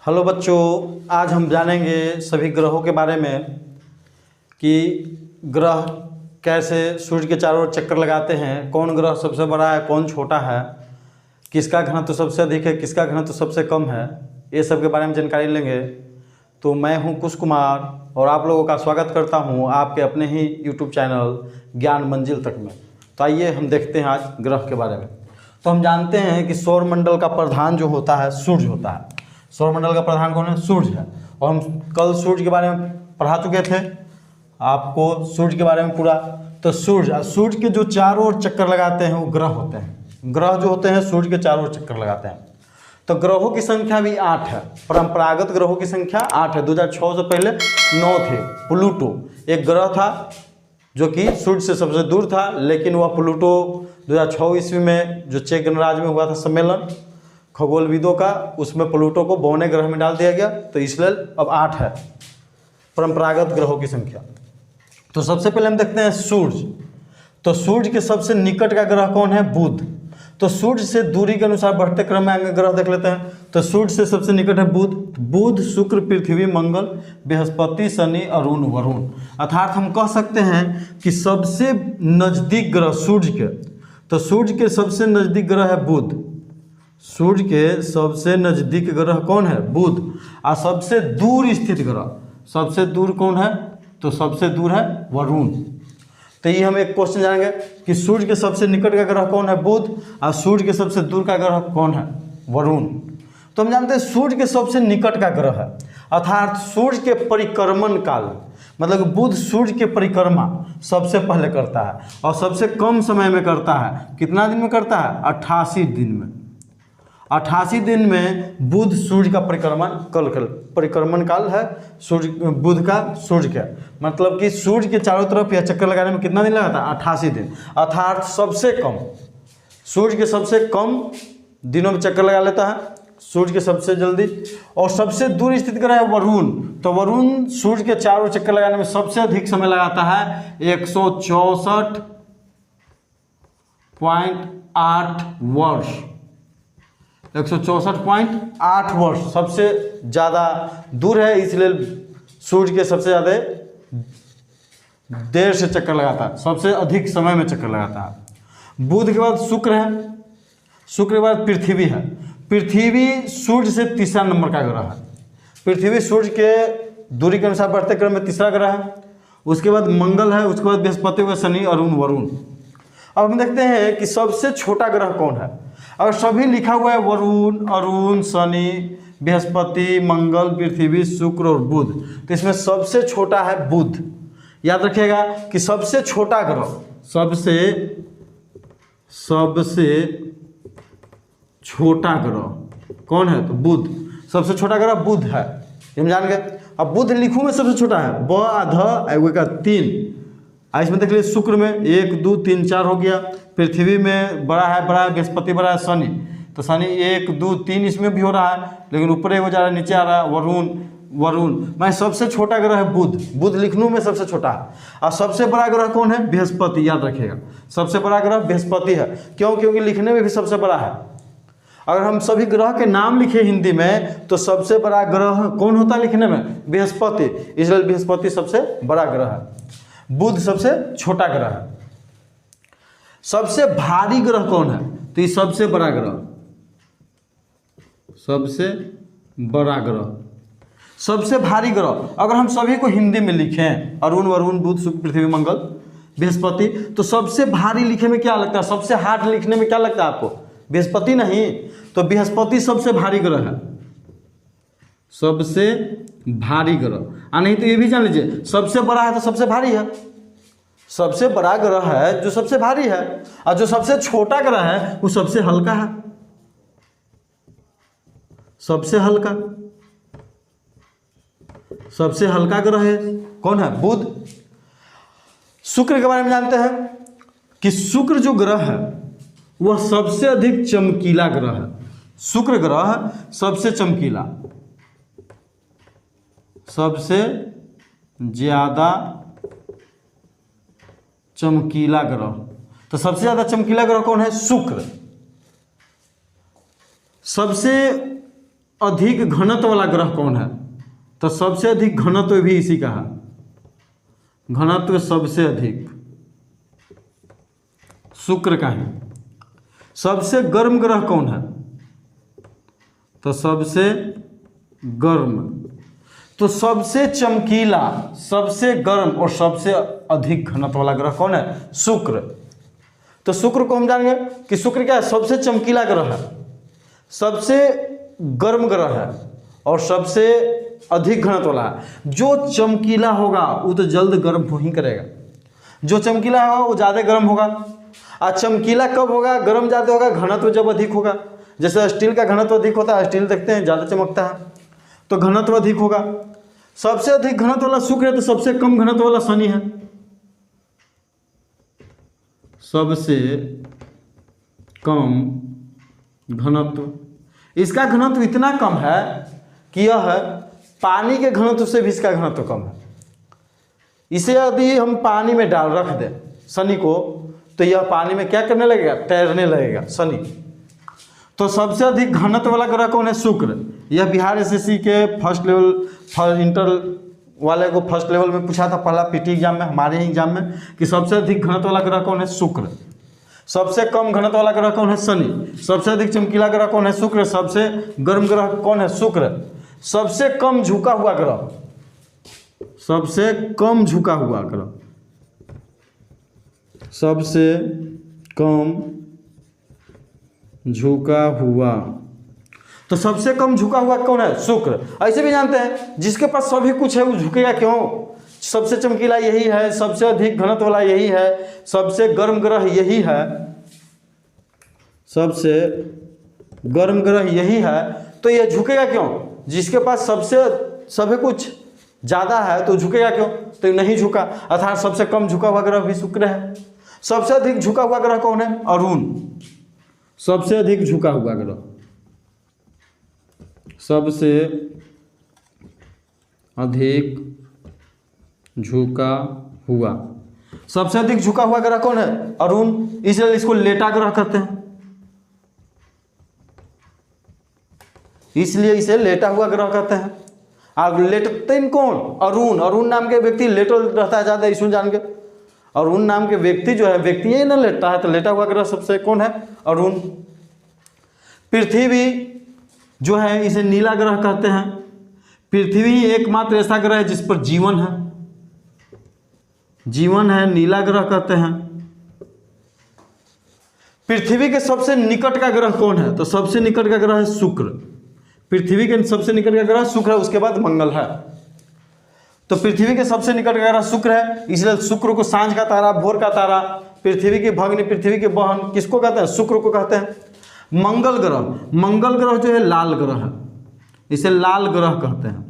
Hello बच्चों, आज हम जानेंगे सभी ग्रहों के बारे में कि ग्रह कैसे सूर्य के चारों ओर चक्कर लगाते हैं, कौन ग्रह सबसे बड़ा है, कौन छोटा है, किसका घनत्व सबसे अधिक है, किसका घनत्व सबसे कम है, ये सब के बारे में जानकारी लेंगे। तो मैं हूं कुश कुमार और आप लोगों का स्वागत करता हूं आपके अपने ही यूट्यूब चैनल ज्ञान मंजिल तक में। तो आइए हम देखते हैं आज ग्रह के बारे में। तो हम जानते हैं कि सौरमंडल का प्रधान जो होता है सूर्य होता है। सौरमंडल का प्रधान कौन है? सूर्य है। और हम कल सूर्य के बारे में पढ़ा चुके थे आपको, सूर्य के बारे में पूरा। तो सूर्य के जो चारों ओर चक्कर लगाते हैं वो ग्रह होते हैं। ग्रह जो होते हैं सूर्य के चारों ओर चक्कर लगाते हैं। तो ग्रहों की संख्या भी 8 है। परंपरागत ग्रहों की संख्या 8 है। 2006 से पहले 9 थे। प्लूटो एक ग्रह था जो कि सूर्य से सबसे दूर था, लेकिन वह प्लूटो 2006 ईस्वी में जो चेक गणराज्य में हुआ था सम्मेलन खगोलविदों का, उसमें प्लूटो को 52वें ग्रह में डाल दिया गया। तो इसलिए अब 8 है परंपरागत ग्रहों की संख्या। तो सबसे पहले हम देखते हैं सूर्य। तो सूर्य के सबसे निकट का ग्रह कौन है? बुध। तो सूर्य से दूरी के अनुसार बढ़ते क्रम में आगे ग्रह देख लेते हैं। तो सूर्य से सबसे निकट है बुध। बुध, शुक्र, पृथ्वी, मंगल, बृहस्पति, शनि, अरुण, वरुण। अर्थात हम कह सकते हैं कि सबसे नजदीक ग्रह सूर्य के, तो सूर्य के सबसे नजदीक ग्रह है बुध। सूर्य के सबसे नजदीक ग्रह कौन है? बुध। और सबसे दूर स्थित ग्रह, सबसे दूर कौन है? तो सबसे दूर है वरुण। तो ये हम एक क्वेश्चन जानेंगे कि सूर्य के सबसे निकट का ग्रह कौन है? बुध। और सूर्य के सबसे दूर का ग्रह कौन है? वरुण। तो हम जानते हैं सूर्य के सबसे निकट का ग्रह है, अर्थात सूर्य के परिक्रमण काल, मतलब बुध सूर्य के परिक्रमा सबसे पहले करता है और सबसे कम समय में करता है। कितना दिन में करता है? 88 दिन में। 88 दिन में बुध सूर्य का परिक्रमण काल है सूर्य, बुध का सूर्य का, मतलब कि सूर्य के चारों तरफ यह चक्कर लगाने में कितना दिन लगाता है? 88 दिन। अर्थात सबसे कम, सूर्य के सबसे कम दिनों में चक्कर लगा लेता है सूर्य के सबसे जल्दी। और सबसे दूर स्थित ग्रह है वरुण। तो वरुण सूर्य के चारों चक्कर लगाने में सबसे अधिक समय लगाता है, 164.8 वर्ष। 164.8 वर्ष सबसे ज़्यादा दूर है, इसलिए सूर्य के सबसे ज़्यादा देर से चक्कर लगाता है, सबसे अधिक समय में चक्कर लगाता है। बुध के बाद शुक्र है, शुक्र के बाद पृथ्वी है। पृथ्वी सूर्य से तीसरा नंबर का ग्रह है। पृथ्वी सूर्य के दूरी के अनुसार बढ़ते क्रम में तीसरा ग्रह है। उसके बाद मंगल है, उसके बाद बृहस्पति, शनि, अरुण, वरुण। अब हम देखते हैं कि सबसे छोटा ग्रह कौन है। अगर सभी लिखा हुआ है वरुण, अरुण, शनि, बृहस्पति, मंगल, पृथ्वी, शुक्र और बुध, तो इसमें सबसे छोटा है बुध। याद रखिएगा कि सबसे छोटा ग्रह, सबसे छोटा ग्रह कौन है? तो बुध। सबसे छोटा ग्रह बुध है, हम जान गए। अब बुध लिखू में सबसे छोटा है, ब ध का 3। इसमें देख लीजिए शुक्र में 1 2 3 4 हो गया। पृथ्वी में बड़ा है बृहस्पति, बड़ा है शनि। तो शनि 1 2 3 इसमें भी हो रहा है, लेकिन ऊपर एक हो जा रहा है, नीचे आ रहा है वरुण। मैं सबसे छोटा ग्रह है बुध। बुध लिखने में सबसे छोटा है। और सबसे बड़ा ग्रह कौन है? बृहस्पति। याद रखिएगा सबसे बड़ा ग्रह बृहस्पति है। क्यों? क्योंकि लिखने में भी सबसे बड़ा है। अगर हम सभी ग्रह के नाम लिखे हिंदी में तो सबसे बड़ा ग्रह कौन होता है लिखने में? बृहस्पति। इसलिए बृहस्पति सबसे बड़ा ग्रह है, बुध सबसे छोटा ग्रह है। सबसे भारी ग्रह कौन है? तो ये सबसे बड़ा ग्रह, सबसे बड़ा ग्रह, सबसे भारी ग्रह। अगर हम सभी को हिंदी में लिखें, अरुण, वरुण, बुध, शुक्र, पृथ्वी, मंगल, बृहस्पति, तो सबसे भारी लिखने में क्या लगता है? सबसे हार्ड लिखने में क्या लगता है आपको? बृहस्पति नहीं, तो बृहस्पति सबसे भारी ग्रह है, सबसे भारी ग्रह। नहीं तो ये भी जान लीजिए सबसे बड़ा है तो सबसे भारी है। सबसे बड़ा ग्रह है जो सबसे भारी है, और जो सबसे छोटा ग्रह है वो सबसे हल्का है। सबसे हल्का ग्रह है कौन है? बुध। शुक्र के बारे में जानते हैं कि शुक्र जो ग्रह है वह सबसे अधिक चमकीला ग्रह है। शुक्र ग्रह सबसे चमकीला, सबसे ज्यादा चमकीला ग्रह। तो सबसे ज्यादा चमकीला ग्रह कौन है? शुक्र। सबसे अधिक घनत्व वाला ग्रह कौन है? तो सबसे अधिक घनत्व भी इसी का है। घनत्व सबसे अधिक शुक्र का है। सबसे गर्म ग्रह कौन है? तो सबसे गर्म, तो सबसे चमकीला, सबसे गर्म और सबसे अधिक घनत्व वाला ग्रह कौन है? शुक्र। तो शुक्र को हम जानेंगे कि शुक्र क्या है? सबसे चमकीला ग्रह है, सबसे गर्म ग्रह है और सबसे अधिक घनत्व वाला है। जो चमकीला होगा वो तो जल्द गर्म हो ही करेगा, जो चमकीला होगा वो ज़्यादा गर्म होगा। और चमकीला कब होगा, गर्म ज़्यादा होगा? घनत्व जब अधिक होगा। जैसे स्टील का घनत्व अधिक होता है, स्टील देखते हैं ज़्यादा चमकता है, तो घनत्व अधिक होगा। सबसे अधिक घनत्व वाला शुक्र है, तो सबसे कम घनत्व वाला शनि है। सबसे कम घनत्व, इसका घनत्व इतना कम है कि यह पानी के घनत्व से भी इसका घनत्व कम है। इसे यदि हम पानी में डाल रख दें शनि को, तो यह पानी में क्या करने लगेगा? तैरने लगेगा शनि। तो सबसे अधिक घनत्व वाला ग्रह कौन है? शुक्र। यह बिहार एसएससी के फर्स्ट लेवल इंटर वाले को फर्स्ट लेवल में पूछा था, पहला पीटी एग्जाम में, हमारे ही एग्जाम में, कि सबसे अधिक घनत्व वाला ग्रह कौन है? शुक्र। सबसे कम घनत्व वाला ग्रह कौन है? शनि। सबसे अधिक चमकीला ग्रह कौन है? शुक्र। सबसे गर्म ग्रह कौन है? शुक्र। सबसे कम झुका हुआ ग्रह, सबसे कम झुका हुआ ग्रह, सबसे कम झुका हुआ, तो सबसे कम झुका हुआ कौन है? शुक्र। ऐसे भी जानते हैं जिसके पास सभी कुछ है वो झुकेगा क्यों? सबसे चमकीला यही है, सबसे अधिक घनत्व वाला यही है, सबसे गर्म ग्रह यही है, सबसे गर्म ग्रह यही है, तो यह झुकेगा क्यों? जिसके पास सबसे सभी कुछ ज़्यादा है तो झुकेगा क्यों? तो नहीं झुका, अर्थात सबसे कम झुका हुआ ग्रह भी शुक्र है। सबसे अधिक झुका हुआ ग्रह कौन है? अरुण। सबसे अधिक झुका हुआ ग्रह, सबसे अधिक झुका हुआ, सबसे अधिक झुका हुआ ग्रह कौन है? अरुण। इसलिए इसको लेटा ग्रह कहते हैं, इसलिए इसे लेटा हुआ ग्रह कहते हैं। और लेटते हैं कौन? अरुण। अरुण नाम के व्यक्ति लेटल रहता है ज़्यादा, इसमें जान के। अरुण नाम के व्यक्ति जो है, व्यक्ति ही ना लेटता है, तो लेटा हुआ ग्रह सबसे कौन है? अरुण। पृथ्वी जो है इसे नीला ग्रह कहते हैं। पृथ्वी ही एकमात्र ऐसा ग्रह है जिस पर जीवन है, जीवन है, नीला ग्रह कहते हैं। पृथ्वी के सबसे निकट का ग्रह कौन है? तो सबसे निकट का ग्रह है शुक्र। पृथ्वी के सबसे निकट का ग्रह शुक्र है, उसके बाद मंगल है। तो पृथ्वी के सबसे निकट का ग्रह शुक्र है, इसलिए शुक्र को सांझ का तारा, भोर का तारा, पृथ्वी की भग्नी, पृथ्वी की बहन किसको कहते हैं? शुक्र को कहते हैं। मंगल ग्रह, मंगल ग्रह जो है लाल ग्रह है, इसे लाल ग्रह कहते हैं।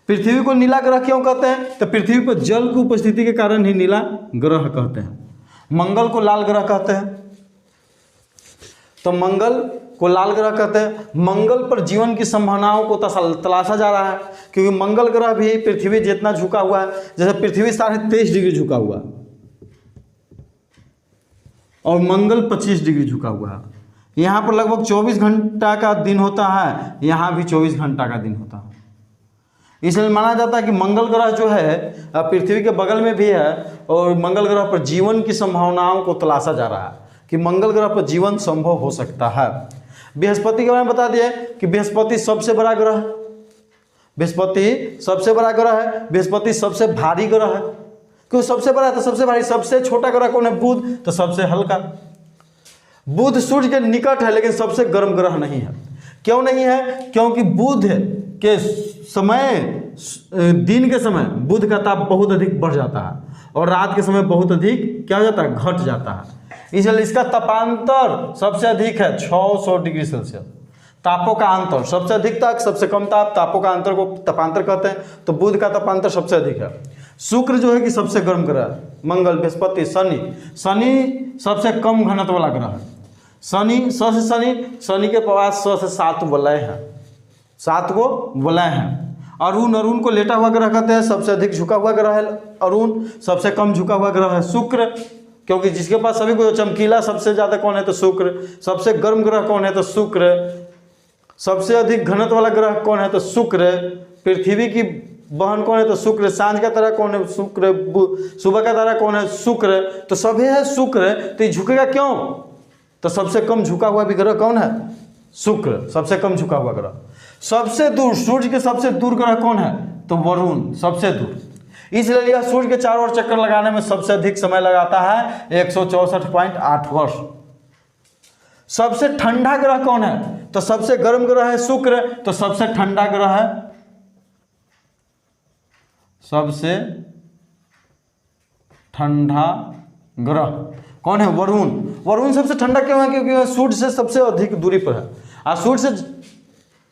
पृथ्वी को नीला ग्रह क्यों कहते हैं? तो पृथ्वी पर जल की उपस्थिति के कारण ही नीला ग्रह कहते हैं। मंगल को लाल ग्रह कहते हैं, तो मंगल को लाल ग्रह कहते हैं। मंगल पर जीवन की संभावनाओं को तलाशा जा रहा है, क्योंकि मंगल ग्रह भी पृथ्वी जितना झुका हुआ है, जैसे पृथ्वी 23.5 डिग्री झुका हुआ है और मंगल 25 डिग्री झुका हुआ है। यहाँ पर लगभग 24 घंटा का दिन होता है, यहाँ भी 24 घंटा का दिन होता है। इसलिए माना जाता है कि मंगल ग्रह जो है पृथ्वी के बगल में भी है और मंगल ग्रह पर जीवन की संभावनाओं को तलाशा जा रहा है कि मंगल ग्रह पर जीवन संभव हो सकता है। बृहस्पति के बारे में बता दिए कि बृहस्पति सबसे बड़ा ग्रह है, बृहस्पति सबसे बड़ा ग्रह है, बृहस्पति सबसे भारी ग्रह है। क्यों सबसे बड़ा? तो सबसे भारी। सबसे छोटा ग्रह कौन है? बुध। तो सबसे हल्का। बुध सूर्य के निकट है लेकिन सबसे गर्म ग्रह नहीं है। क्यों नहीं है? क्योंकि बुध के समय, दिन के समय बुध का ताप बहुत अधिक बढ़ जाता है और रात के समय बहुत अधिक क्या हो जाता है? घट जाता है। इसलिए इसका तापांतर सबसे अधिक है 600 डिग्री सेल्सियस। तापों का अंतर, सबसे अधिक ताप, सबसे कम ताप, तापों का अंतर को तापांतर कहते हैं। तो बुध का तापांतर सबसे अधिक है। शुक्र जो है कि सबसे गर्म ग्रह है, मंगल, बृहस्पति, शनि सबसे कम घनत्व वाला ग्रह है। शनि के पास 100 से 7 वलय है, 7 को वलय हैं। अरुण को लेटा हुआ ग्रह कहते हैं, सबसे अधिक झुका हुआ ग्रह है अरुण, सबसे कम झुका हुआ ग्रह है शुक्र, क्योंकि जिसके पास सभी को चमकीला सबसे ज़्यादा कौन है? तो शुक्र। सबसे गर्म ग्रह कौन है? तो शुक्र। सबसे अधिक घनत्व वाला ग्रह कौन है? तो शुक्र। पृथ्वी की बहन कौन है? तो शुक्र। सांझ का तारा कौन है? शुक्र। सुबह का तारा कौन है? शुक्र। तो सभी है शुक्र, तो ये झुकेगा क्यों? तो सबसे कम झुका हुआ भी ग्रह कौन है? शुक्र, सबसे कम झुका हुआ ग्रह। सबसे दूर, सूर्य के सबसे दूर ग्रह कौन है? तो वरुण, सबसे दूर। इसलिए यह सूर्य के चारों ओर चक्कर लगाने में सबसे अधिक समय लगाता है, 164.8 वर्ष। सबसे ठंडा ग्रह कौन है? तो सबसे गर्म ग्रह है शुक्र, तो सबसे ठंडा ग्रह है, सबसे ठंडा ग्रह कौन है? वरुण। वरुण सबसे ठंडा क्यों है? क्योंकि वह सूर्य से सबसे अधिक दूरी पर है, और सूर्य से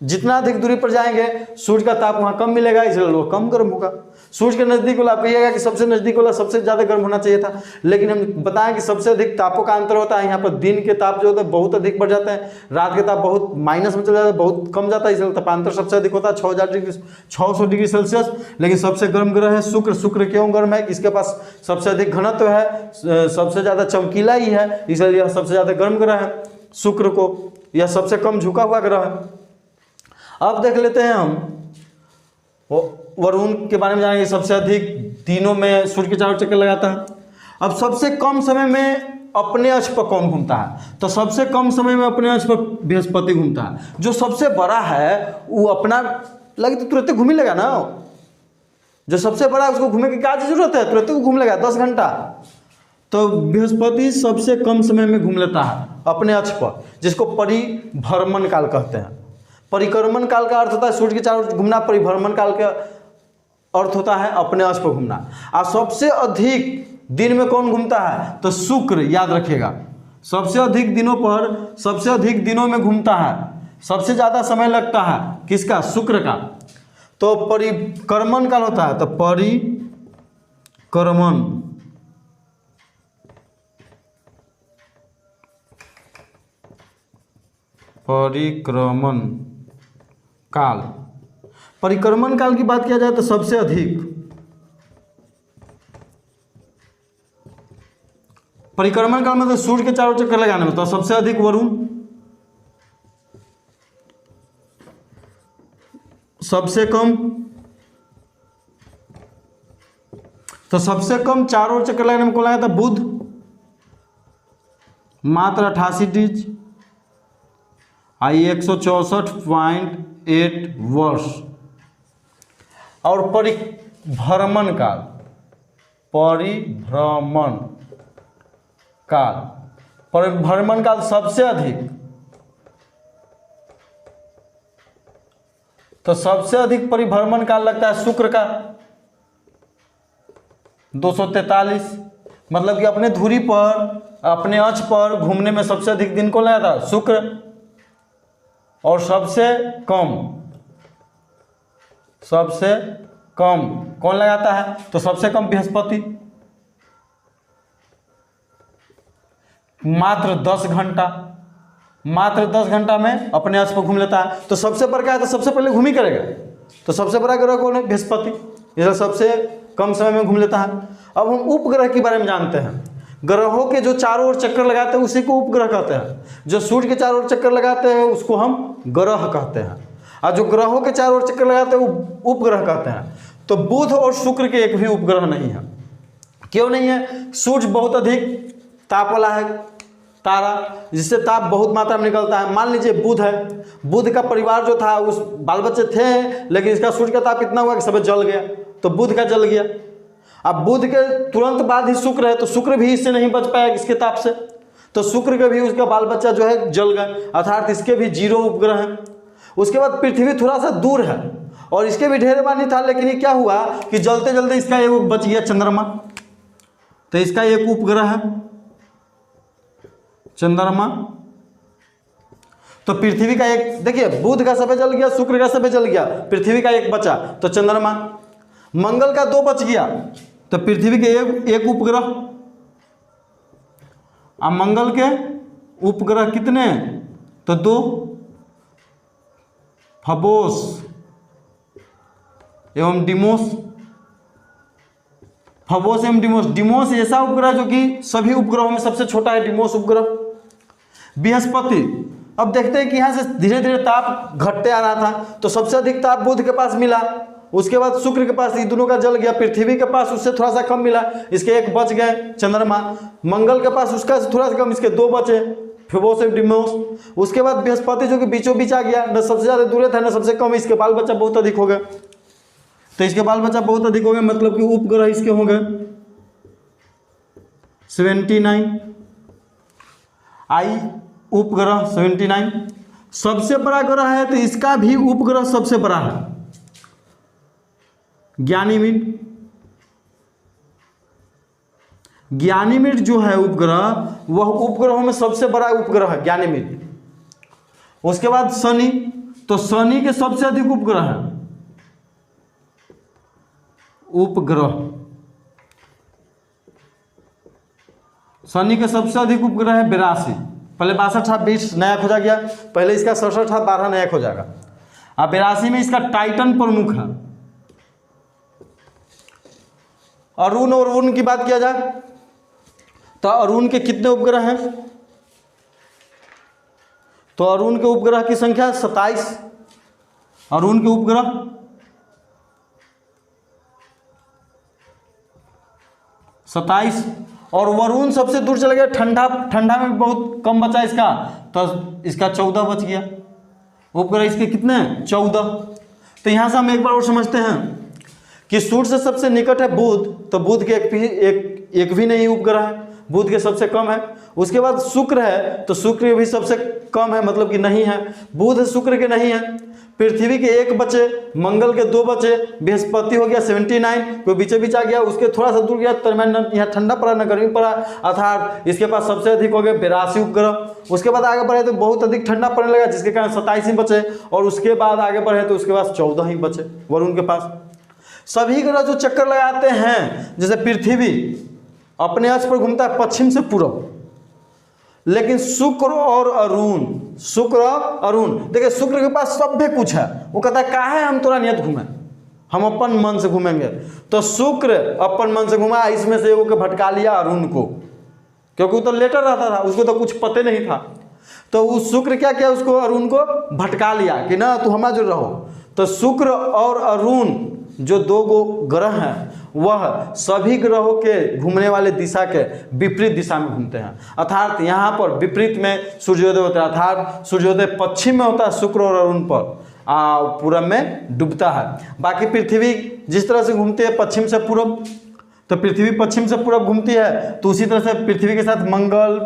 जितना अधिक दूरी पर जाएंगे सूर्य का ताप वहाँ कम मिलेगा, इसलिए वो कम गर्म होगा। सूर्य के नज़दीक वाला, आप कहिएगा कि सबसे नज़दीक वाला सबसे ज़्यादा गर्म होना चाहिए था, लेकिन हम बताएं कि सबसे अधिक तापों का अंतर होता है। यहाँ पर दिन के ताप जो होता है बहुत अधिक बढ़ जाते हैं, रात के ताप बहुत माइनस में चला जाता है, बहुत कम जाता है, इसलिए तापांतर सबसे अधिक होता है 600 डिग्री सेल्सियस। लेकिन सबसे गर्म ग्रह है शुक्र। शुक्र क्यों गर्म है? इसके पास सबसे अधिक घनत्व है, सबसे ज़्यादा चमकीला ही है, इसलिए यह सबसे ज़्यादा गर्म ग्रह है शुक्र को। यह सबसे कम झुका हुआ ग्रह है। अब देख लेते हैं हम वरुण के बारे में, जानेंगे सबसे अधिक दिनों में सूर्य के चारों चक्कर लगाता है। अब सबसे कम समय में अपने अक्ष पर कौन घूमता है? तो सबसे कम समय में अपने अक्ष पर बृहस्पति घूमता है। जो सबसे बड़ा है वो अपना लगे तो तुरंत घूम ही लेगा ना, जो सबसे बड़ा है उसको घूमने की क्या जरूरत है? तुरंत घूम लेगा 10 घंटा। तो बृहस्पति सबसे कम समय में घूम लेता है अपने अक्ष पर, जिसको परिभ्रमण काल कहते हैं। परिक्रमण काल का अर्थ होता है सूर्य के चारों ओर घूमना, परिभ्रमण काल का अर्थ होता है अपने अक्ष पर घूमना। और सबसे अधिक दिन में कौन घूमता है? तो शुक्र, याद रखिएगा। सबसे अधिक दिनों पर, सबसे अधिक दिनों में घूमता है, सबसे ज़्यादा समय लगता है किसका? शुक्र का। तो परिक्रमण काल होता है, तो परिक्रमण काल। परिक्रमण काल की बात किया जाए तो सबसे अधिक परिक्रमण काल मतलब सूर्य के चारों चक्कर लगाने में, तो सबसे अधिक वरुण, सबसे कम, तो सबसे कम चारों चक्कर लगाने में कौन लगा था? बुध, मात्र 88 डिज, आई 164.8 वर्ष। और परिभ्रमण काल, परिभ्रमण काल सबसे अधिक, तो सबसे अधिक परिभ्रमण काल लगता है शुक्र का, 243। मतलब कि अपने धुरी पर, अपने अक्ष पर घूमने में सबसे अधिक दिन कौन लगा था? शुक्र। और सबसे कम कौन लगाता है? तो सबसे कम बृहस्पति, मात्र 10 घंटा में अपने अक्ष पर घूम लेता है। तो सबसे बड़ा है तो सबसे पहले घूम ही करेगा, तो सबसे बड़ा ग्रह कौन है? बृहस्पति, इसलिए सबसे कम समय में घूम लेता है। अब हम उपग्रह के बारे में जानते हैं। ग्रहों के जो चारों ओर चक्कर लगाते हैं उसी को उपग्रह कहते हैं। जो सूर्य के चारों ओर चक्कर लगाते हैं उसको हम ग्रह कहते हैं, और जो ग्रहों के चारों ओर चक्कर लगाते हैं वो उपग्रह कहते हैं। तो बुध और शुक्र के एक भी उपग्रह नहीं है। क्यों नहीं है? सूर्य बहुत अधिक ताप वाला है तारा, जिससे ताप बहुत मात्रा में निकलता है। मान लीजिए बुध है, बुध का परिवार जो था उस बाल बच्चे थे, लेकिन इसका सूर्य का ताप इतना हुआ कि सब जल गया, तो बुध का जल गया। अब बुध के तुरंत बाद ही शुक्र है, तो शुक्र भी इससे नहीं बच पाया इसके ताप से, तो शुक्र के भी उसका बाल बच्चा जो है जल गए, अर्थात इसके भी 0 उपग्रह हैं। उसके बाद पृथ्वी थोड़ा सा दूर है और इसके भी ढेर बार नहीं था, लेकिन ये क्या हुआ कि जलते जलते इसका एक बच गया, चंद्रमा। तो इसका एक उपग्रह है चंद्रमा। तो पृथ्वी का एक, देखिए बुध का सब जल गया, शुक्र का सब जल गया, पृथ्वी का एक बचा तो चंद्रमा। मंगल का 2 बच गया तो पृथ्वी के एक उपग्रह। अब मंगल के उपग्रह कितने? तो 2, फबोस एवं डिमोस। फबोस एवं डिमोस। डिमोस ऐसा उपग्रह जो कि सभी उपग्रहों में सबसे छोटा है, डिमोस उपग्रह। बृहस्पति, अब देखते हैं कि यहाँ से धीरे धीरे ताप घटते आ रहा था, तो सबसे अधिक ताप बुध के पास मिला, उसके बाद शुक्र के पास, ये दोनों का जल गया। पृथ्वी के पास उससे थोड़ा सा कम मिला, इसके एक बच गए चंद्रमा। मंगल के पास उसका थोड़ा सा कम, इसके दो बचे, फिबोस और डिमोस। उसके बाद बृहस्पति जो कि बीचों बीच आ गया, न सबसे ज़्यादा दूर था न सबसे कम, इसके बाल बच्चा बहुत अधिक हो गए। तो इसके बाल बच्चा बहुत अधिक हो गए, मतलब कि उपग्रह इसके हो गए 79। आई उपग्रह 79 सबसे बड़ा ग्रह है, तो इसका भी उपग्रह सबसे बड़ा है ज्ञानीमीड। ज्ञानीमीड जो है उपग्रह, वह उपग्रहों में सबसे बड़ा उपग्रह है ज्ञानीमीड। उसके बाद शनि, तो शनि के सबसे अधिक उपग्रह है, उपग्रह शनि के सबसे अधिक उपग्रह है 82। पहले 62 था, 20 नया खोजा गया, पहले इसका 67 था, 12 नया खोजा गया। अब 82 में इसका टाइटन प्रमुख है। अरुण और वरुण की बात किया जाए तो अरुण के कितने उपग्रह हैं? तो अरुण के उपग्रह की संख्या 27। अरुण के उपग्रह 27। और वरुण सबसे दूर चला गया, ठंडा में भी बहुत कम बचा इसका, तो इसका 14 बच गया। उपग्रह इसके कितने हैं? 14। तो यहां से हम एक बार और समझते हैं कि सूर्य से सबसे निकट है बुध, तो बुध के एक भी नहीं उपग्रह है, बुध के सबसे कम है। उसके बाद शुक्र है, तो शुक्र भी सबसे कम है, मतलब कि नहीं है। बुध शुक्र के नहीं है। पृथ्वी के एक बचे, मंगल के 2 बचे, बृहस्पति हो गया 79, कोई बीचे बीच आ गया, उसके थोड़ा सा दूर गया, दरम्यान यहाँ ठंडा पड़ा न गर्मी पड़ा, अर्थात इसके पास सबसे अधिक हो गए 82 उपग्रह। उसके बाद आगे बढ़े तो बहुत अधिक ठंडा पड़ने लगा, जिसके कारण 27 ही बचे, और उसके बाद आगे बढ़े तो उसके पास 14 ही बचे वरुण के पास। सभी ग्रह जो चक्कर लगाते हैं, जैसे पृथ्वी अपने अक्ष पर घूमता है पश्चिम से पूर्व, लेकिन शुक्र और अरुण देखिए, शुक्र के पास सब भी कुछ है, वो कहता है काहे हम तोरा नियत घूमे, हम अपन मन से घूमेंगे। तो शुक्र अपन मन से घुमा, इसमें से एगो के भटका लिया अरुण को, क्योंकि वो तो लेटर रहता था, उसको तो कुछ पते नहीं था। तो उस शुक्र क्या किया, उसको अरुण को भटका लिया कि ना तू हमारा जो रहो। तो शुक्र और अरुण जो 2 ग्रह हैं, वह सभी ग्रहों के घूमने वाले दिशा के विपरीत दिशा में घूमते हैं। अर्थात यहाँ पर विपरीत में सूर्योदय होता है, अर्थात सूर्योदय पश्चिम में होता है शुक्र और अरुण पर, पूरब में डूबता है। बाकी पृथ्वी जिस तरह से घूमती है पश्चिम से पूरब, तो पृथ्वी पश्चिम से पूरब घूमती है, तो उसी तरह से पृथ्वी के साथ मंगल,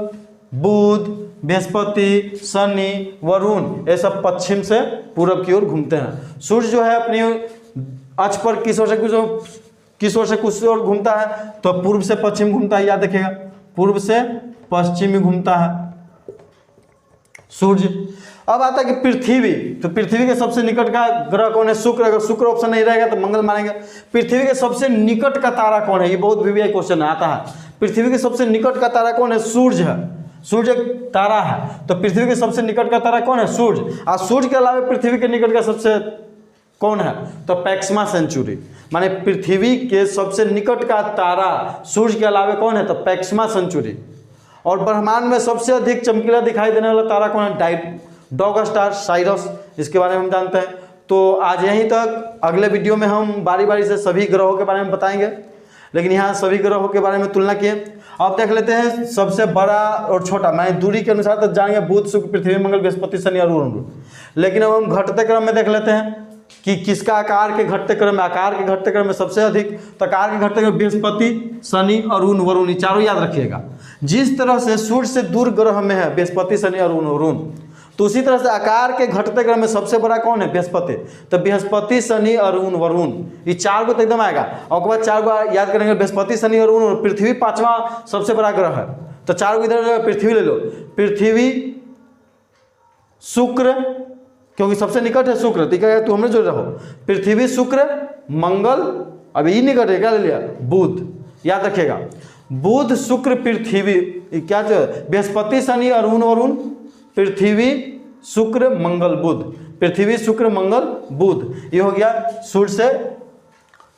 बुध, बृहस्पति, शनि, वरुण, ये सब पश्चिम से पूरब की ओर घूमते हैं। सूर्य जो है अपनी अक्ष पर किस ओर से कुछ और घूमता है, तो पूर्व से पश्चिम घूमता है, याद रखिएगा, पूर्व से पश्चिम घूमता है सूर्य। अब आता है कि पृथ्वी, तो पृथ्वी के सबसे निकट का ग्रह कौन है? शुक्र। अगर शुक्र ऑप्शन नहीं रहेगा तो मंगल मानेंगे। पृथ्वी के सबसे निकट का तारा कौन है? ये बहुत वीवीआई क्वेश्चन आता है। पृथ्वी के सबसे निकट का तारा कौन है? सूर्य है। सूर्य तारा है, तो पृथ्वी के सबसे निकट का तारा कौन है? सूर्य। और सूर्य के अलावा पृथ्वी के निकट का सबसे कौन है? तो पैक्समा सेंचुरी, माने पृथ्वी के सबसे निकट का तारा सूर्य के अलावा कौन है? तो पैक्समा सेंचुरी। और ब्रह्मांड में सबसे अधिक चमकीला दिखाई देने वाला तारा कौन है? डॉग स्टार साइरस, इसके बारे में हम जानते हैं। तो आज यहीं तक, अगले वीडियो में हम बारी बारी से सभी ग्रहों के बारे में बताएंगे, लेकिन यहाँ सभी ग्रहों के बारे में तुलना किए। अब देख लेते हैं सबसे बड़ा और छोटा, माने दूरी के अनुसार तो जानेंगे बुध, शुक्र, पृथ्वी, मंगल, बृहस्पति, शनि और अरुण। लेकिन अब हम घटते क्रम में देख लेते हैं कि किसका आकार के घटते क्रम में, आकार के घटते क्रम में सबसे अधिक, तो आकार के घटते क्रम बृहस्पति, शनि, अरुण, वरुण, ये चारों याद रखिएगा। जिस तरह से सूर्य से दूर ग्रह में है बृहस्पति, शनि, अरुण, वरुण, तो उसी तरह से आकार के घटते क्रम में सबसे बड़ा कौन है? बृहस्पति। तो बृहस्पति, शनि, अरुण, वरुण, ये 4 को तो एकदम आएगा। और उसके बाद 4 को याद करेंगे, बृहस्पति, शनि, अरुण, और पृथ्वी 5वां सबसे बड़ा ग्रह है। तो 4 को इधर पृथ्वी ले लो, पृथ्वी, शुक्र, क्योंकि सबसे निकट है शुक्र, ठीक है, तो हमने जो रहो पृथ्वी, शुक्र, मंगल, अब ये निकट है, क्या ले लिया? बुध। याद रखिएगा, बुध, शुक्र, पृथ्वी, क्या बृहस्पति, शनि, अरुण, वरुण, पृथ्वी, शुक्र, मंगल, बुध। पृथ्वी, शुक्र, मंगल, बुध, ये हो गया सूर्य से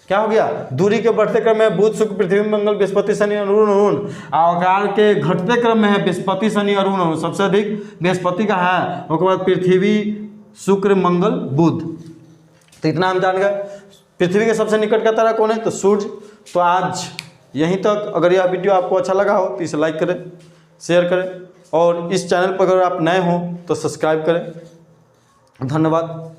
क्या हो गया, दूरी के बढ़ते क्रम में बुध शुक्र पृथ्वी मंगल बृहस्पति शनि अरुण अरुण, आकार के घटते क्रम में है बृहस्पति शनि अरुण अरुण, सबसे अधिक बृहस्पति का है, उसके बाद पृथ्वी शुक्र मंगल बुध। तो इतना हम जान गए। पृथ्वी के सबसे निकट का तारा कौन है, तो सूर्य। तो आज यहीं तक। अगर यह वीडियो आपको अच्छा लगा हो तो इसे लाइक करें, शेयर करें, और इस चैनल पर अगर आप नए हो तो सब्सक्राइब करें। धन्यवाद।